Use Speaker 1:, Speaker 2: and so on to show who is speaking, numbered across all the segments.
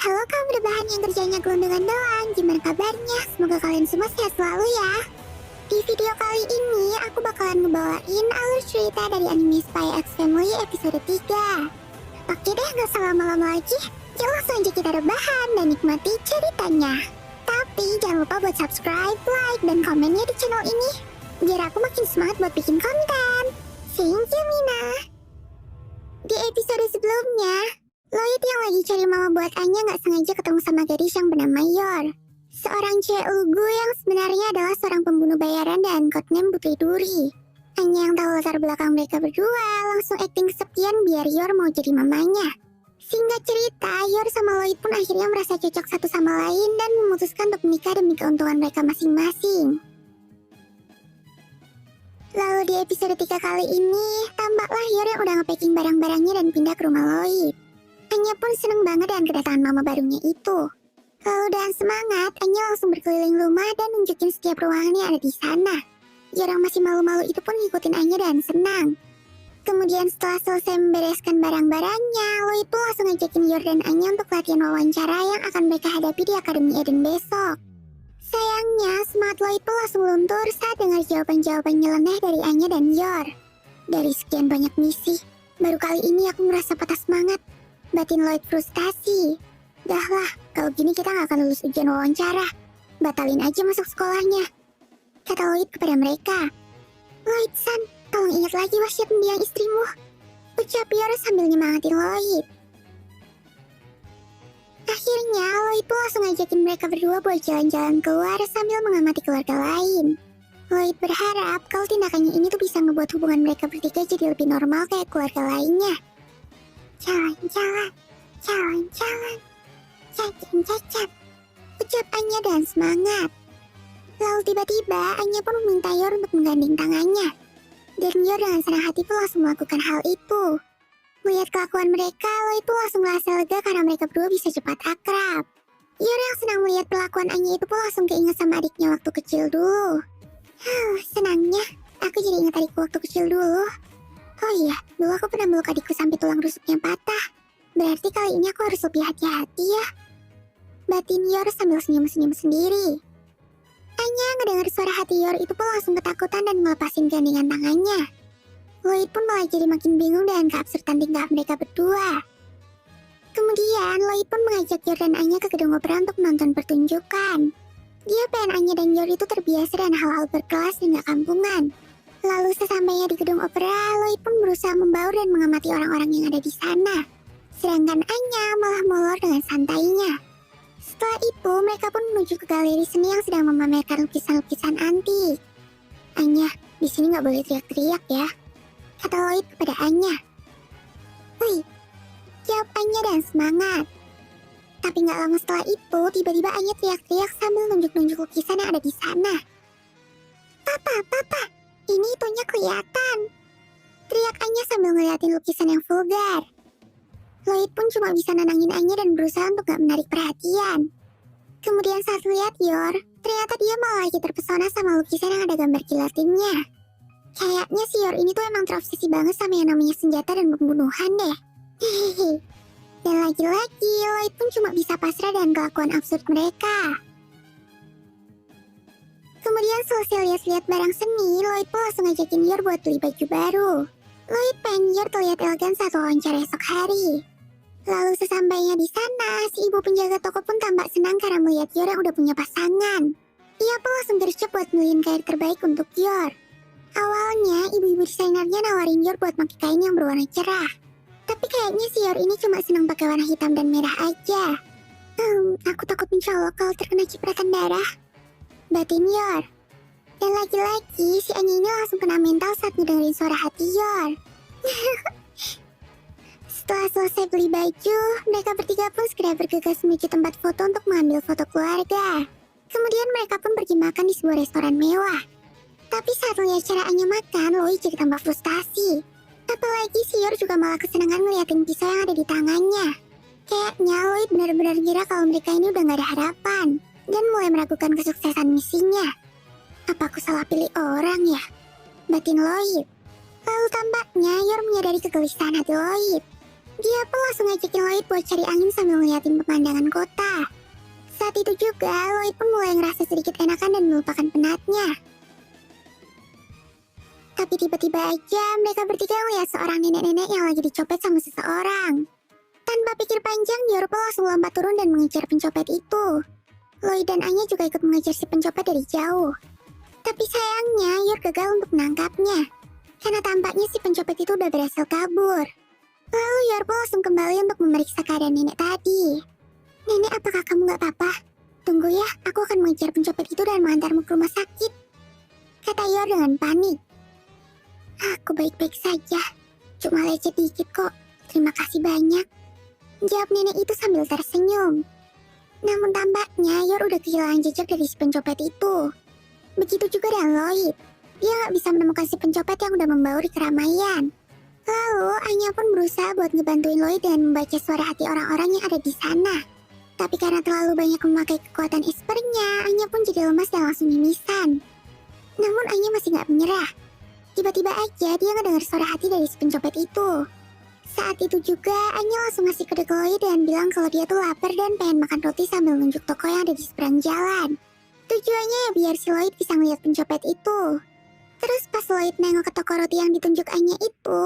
Speaker 1: Halo kaum rebahan yang kerjanya gelondongan doang, gimana kabarnya? Semoga kalian semua sehat selalu ya. Di video kali ini aku bakalan ngebawain alur cerita dari anime Spy X Family episode 3. Oke deh, gak usah lama-lama lagi, yuk langsung aja kita rebahan dan nikmati ceritanya. Tapi jangan lupa buat subscribe, like, dan komennya di channel ini, biar aku makin semangat buat bikin konten. Thank you Mina. Di episode sebelumnya, Lloyd yang lagi cari mama buat Anya gak sengaja ketemu sama gadis yang bernama Yor. Seorang cewek lugu yang sebenarnya adalah seorang pembunuh bayaran dan codename Putri Duri. Anya yang tahu latar belakang mereka berdua langsung acting kesepian biar Yor mau jadi mamanya. Singkat cerita, Yor sama Lloyd pun akhirnya merasa cocok satu sama lain dan memutuskan untuk menikah demi keuntungan mereka masing-masing. Lalu di episode 3 kali ini, tampaklah Yor yang udah nge-packing barang-barangnya dan pindah ke rumah Lloyd. Anya pun seneng banget dengan kedatangan mama barunya itu. Lalu dengan semangat, Anya langsung berkeliling rumah dan nunjukin setiap ruangan yang ada di sana. Yor yang masih malu-malu itu pun ngikutin Anya dan senang. Kemudian setelah selesai membereskan barang-barangnya, Lloyd pun langsung ngajakin Yor dan Anya untuk latihan wawancara yang akan mereka hadapi di Akademi Eden besok. Sayangnya, semangat Lloyd pun langsung luntur saat dengar jawaban-jawaban nyeleneh dari Anya dan Yor. Dari sekian banyak misi, baru kali ini aku merasa patah semangat. Batin Lloyd frustasi. Dah lah, kalau gini kita gak akan lulus ujian wawancara. Batalin aja masuk sekolahnya, kata Lloyd kepada mereka. Lloyd-san, tolong ingat lagi wasiat mendiang istrimu, ucap Yor sambil nyemangatin Lloyd. Akhirnya, Lloyd pun langsung ngajakin mereka berdua buat jalan-jalan keluar sambil mengamati keluarga lain. Lloyd berharap kalau tindakannya ini tuh bisa ngebuat hubungan mereka bertiga jadi lebih normal kayak keluarga lainnya. Jalan-jalan, jalan-jalan, cacat-cacat, ucap Anya dan semangat. Lalu tiba-tiba Anya pun meminta Yor untuk menggandeng tangannya. Dan Yor dengan senang hati pun langsung melakukan hal itu. Melihat kelakuan mereka, Lloyd pun langsung merasa lega karena mereka berdua bisa cepat akrab. Yor yang senang melihat perlakuan Anya itu pun langsung keinget sama adiknya waktu kecil dulu. Senangnya, aku jadi ingat adikku waktu kecil dulu. Oh iya, dulu aku pernah meluk adikku sampai tulang rusuknya patah. Berarti kali ini aku harus lebih hati-hati ya, batin Yor sambil senyum-senyum sendiri. Anya ngedengar suara hati Yor itu pun langsung ketakutan dan melepasin gandengan tangannya. Lloyd pun malah jadi makin bingung dengan keabsurdan tingkah mereka berdua. Kemudian Lloyd pun mengajak Yor dan Anya ke gedung opera untuk menonton pertunjukan. Dia pengen Anya dan Yor itu terbiasa dengan hal-hal berkelas dan gak kampungan. Lalu sesampainya di gedung opera, Lloyd pun berusaha membaur dan mengamati orang-orang yang ada di sana. Sedangkan Anya malah molor dengan santainya. Setelah itu, mereka pun menuju ke galeri seni yang sedang memamerkan lukisan-lukisan antik. Anya, di sini nggak boleh teriak-teriak ya, kata Lloyd kepada Anya. Wih, jawab Anya dan semangat. Tapi nggak lama setelah itu, tiba-tiba Anya teriak-teriak sambil nunjuk-nunjuk lukisan yang ada di sana. Papa, ini itunya kelihatan, teriak Anya sambil ngeliatin lukisan yang vulgar. Lloyd pun cuma bisa nenangin Anya dan berusaha untuk gak menarik perhatian. Kemudian saat lihat Yor, ternyata dia malah lagi terpesona sama lukisan yang ada gambar gilatinnya. Kayaknya si Yor ini tuh emang terobsesi banget sama yang namanya senjata dan pembunuhan deh. Hehehe. Dan lagi-lagi Lloyd pun cuma bisa pasrah dengan kelakuan absurd mereka. Kemudian selesai lihat-lihat barang seni, Lloyd pun langsung ngajakin Yor buat beli baju baru. Lloyd pengen Yor terlihat elegan saat wawancara esok hari. Lalu sesampainya di sana, si ibu penjaga toko pun tampak senang karena melihat Yor yang udah punya pasangan. Ia pun langsung gercep buat beliin kain terbaik untuk Yor. Awalnya, ibu-ibu desainernya nawarin Yor buat pakai kain yang berwarna cerah. Tapi kayaknya si Yor ini cuma senang pakai warna hitam dan merah aja. Aku takut mencolok kalau terkena cipratan darah, batin Yor. Dan lagi-lagi, si Anya ini langsung kena mental saat ngedengerin suara hati Yor. Setelah selesai beli baju, mereka bertiga pun segera bergegas menuju tempat foto untuk mengambil foto keluarga. Kemudian mereka pun pergi makan di sebuah restoran mewah. Tapi saat lihat cara Anya makan, Lloyd jadi tambah frustasi. Apalagi si Yor juga malah kesenangan ngeliatin pisau yang ada di tangannya. Kayaknya Lloyd benar-benar kira kalau mereka ini udah gak ada harapan, dan mulai meragukan kesuksesan misinya. Apa aku salah pilih orang ya, batin Lloyd. Lalu tampaknya Yor menyadari kegelisahan hati Lloyd. Dia pun langsung ngajakin Lloyd buat cari angin sambil ngeliatin pemandangan kota. Saat itu juga, Lloyd pun mulai ngerasa sedikit enakan dan melupakan penatnya. Tapi tiba-tiba aja mereka bertiga ngeliat seorang nenek-nenek yang lagi dicopet sama seseorang. Tanpa pikir panjang, Yor pun langsung lompat turun dan mengejar pencopet itu. Lloyd dan Anya juga ikut mengejar si pencopet dari jauh. Tapi sayangnya, Yor gagal untuk menangkapnya. Karena tampaknya si pencopet itu udah berhasil kabur. Lalu Yor pun langsung kembali untuk memeriksa keadaan nenek tadi. Nenek, apakah kamu gak apa-apa? Tunggu ya, aku akan mengejar pencopet itu dan mengantarmu ke rumah sakit, kata Yor dengan panik. Aku baik-baik saja, cuma lecet dikit kok. Terima kasih banyak, jawab nenek itu sambil tersenyum. Namun tampaknya Yor udah kehilangan jejak dari si pencopet itu. Begitu juga dengan Lloyd. Dia gak bisa menemukan si pencopet yang udah membauri keramaian. Lalu Anya pun berusaha buat ngebantuin Lloyd dan membaca suara hati orang-orang yang ada di sana. Tapi karena terlalu banyak memakai kekuatan espernya, Anya pun jadi lemas dan langsung mimisan. Namun Anya masih gak menyerah. Tiba-tiba aja dia ngedengar suara hati dari si pencopet itu. Saat itu juga Anya langsung ngasih kode ke Lloyd dan bilang kalau dia tuh lapar dan pengen makan roti sambil nunjuk toko yang ada di seberang jalan. Tujuannya ya biar si Lloyd bisa ngeliat pencopet itu. Terus pas Lloyd nengok ke toko roti yang ditunjuk Anya itu,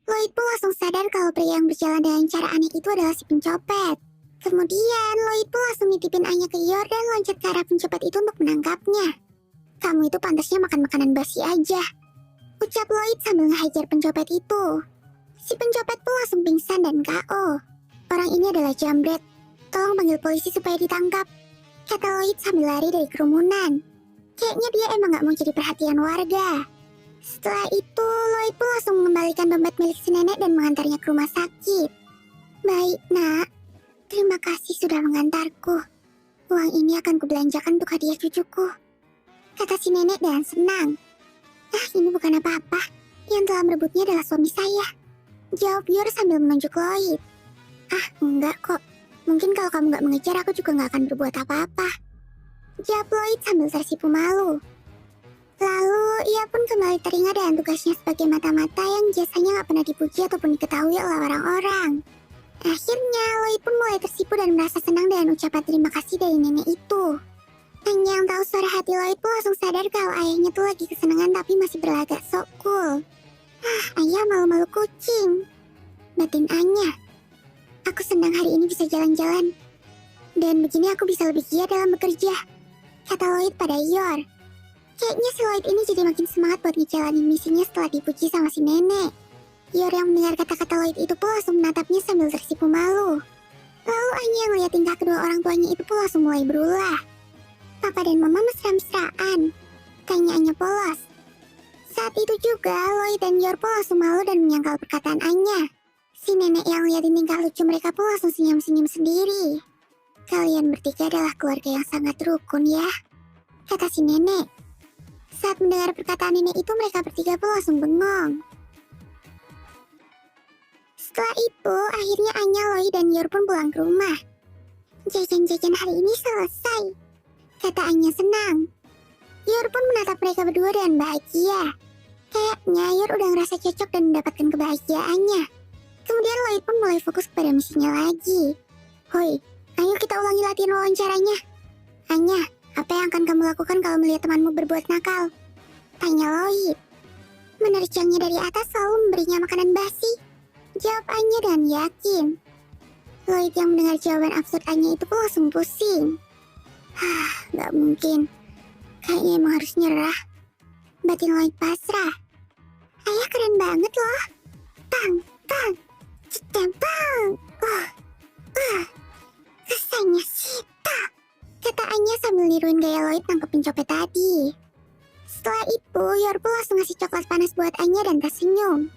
Speaker 1: Lloyd pun langsung sadar kalau pria yang berjalan dengan cara aneh itu adalah si pencopet. Kemudian Lloyd pun langsung nitipin Anya ke Yor dan loncat ke arah pencopet itu untuk menangkapnya. Kamu itu pantasnya makan makanan basi aja, ucap Lloyd sambil ngehajar pencopet itu. Si pencopet pun langsung pingsan dan KO. Orang ini adalah jambret. Tolong panggil polisi supaya ditangkap, kata Lloyd sambil lari dari kerumunan. Kayaknya dia emang gak mau jadi perhatian warga. Setelah itu, Lloyd pun langsung mengembalikan dompet milik si nenek dan mengantarnya ke rumah sakit. Baik, nak. Terima kasih sudah mengantarku. Uang ini akan kubelanjakan untuk hadiah cucuku, kata si nenek dengan senang. Ini bukan apa-apa. Yang telah merebutnya adalah suami saya, jawab Yor sambil menunjuk Lloyd. Enggak kok. Mungkin kalau kamu gak mengejar, aku juga gak akan berbuat apa-apa, jawab Lloyd sambil tersipu malu. Lalu, ia pun kembali teringat dengan tugasnya sebagai mata-mata yang biasanya gak pernah dipuji ataupun diketahui oleh orang-orang. Akhirnya, Lloyd pun mulai tersipu dan merasa senang dengan ucapan terima kasih dari nenek itu. Anya yang tahu suara hati Lloyd pun langsung sadar kalau ayahnya tuh lagi kesenangan tapi masih berlagak sok cool. Ayah malu-malu kucing, batin Anya. Aku senang hari ini bisa jalan-jalan. Dan begini aku bisa lebih giat dalam bekerja, kata Lloyd pada Yor. Kayaknya si Lloyd ini jadi makin semangat buat ngejalanin misinya setelah dipuji sama si nenek. Yor yang mendengar kata-kata Lloyd itu pun langsung menatapnya sambil tersipu malu. Lalu Anya yang melihat tingkah kedua orang tuanya itu pun langsung mulai berulah. Papa dan mama mesra-mesraan, tanya Anya polos. Saat itu juga Lloyd dan Yor pun langsung malu dan menyangkal perkataan Anya. Si nenek yang liatin tingkah lucu mereka pun langsung senyum-senyum sendiri. Kalian bertiga adalah keluarga yang sangat rukun ya, kata si nenek. Saat mendengar perkataan nenek itu mereka bertiga pun langsung bengong. Setelah itu akhirnya Anya, Lloyd dan Yor pun pulang ke rumah. Jajan-jajan hari ini selesai, kata Anya senang. Yor pun menatap mereka berdua dengan bahagia. Kayaknya Yor udah ngerasa cocok dan mendapatkan kebahagiaannya. Kemudian Lloyd pun mulai fokus pada misinya lagi. Hoi, ayo kita ulangi latihan wawancaranya. Anya, apa yang akan kamu lakukan kalau melihat temanmu berbuat nakal? Tanya Lloyd. Menerjangnya dari atas selalu memberinya makanan basi, jawab Anya dengan yakin. Lloyd yang mendengar jawaban absurd Anya itu pun langsung pusing. Gak mungkin. Kayaknya emang harus nyerah, batin Lloyd pasrah. Ayah keren banget loh. Bang, bang, cetempang. Kesannya Sita, kata Anya sambil niruin gaya Lloyd nangkep pencopet tadi. Setelah itu, Yor pun langsung ngasih coklat panas buat Anya dan tersenyum.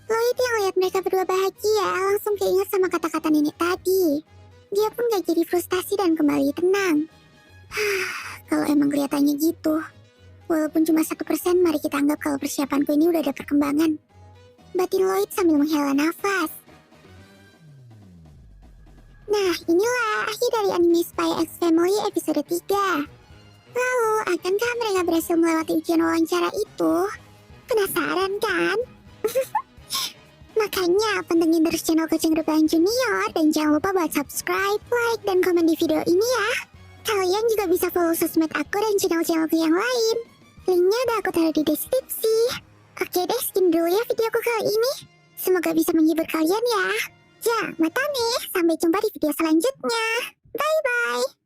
Speaker 1: Lloyd yang lihat mereka berdua bahagia langsung keinget sama kata-kata nenek tadi. Dia pun gak jadi frustasi dan kembali tenang. Kalau emang kelihatannya gitu, walaupun cuma 1%, mari kita anggap kalau persiapanku ini udah ada perkembangan, batin Lloyd sambil menghela nafas. Nah, inilah akhir dari anime Spy X Family episode 3. Lalu, akankah mereka berhasil melewati ujian wawancara itu? Penasaran kan? Makanya pantengin terus channel Kucing Rupiah Junior dan jangan lupa buat subscribe, like, dan komen di video ini ya. Kalian juga bisa follow sosmed aku dan channel-channelku yang lain. Linknya ada aku taruh di deskripsi. Oke deh, sekian dulu ya videoku kali ini. Semoga bisa menghibur kalian ya. Ja, mata nih. Sampai jumpa di video selanjutnya. Bye-bye.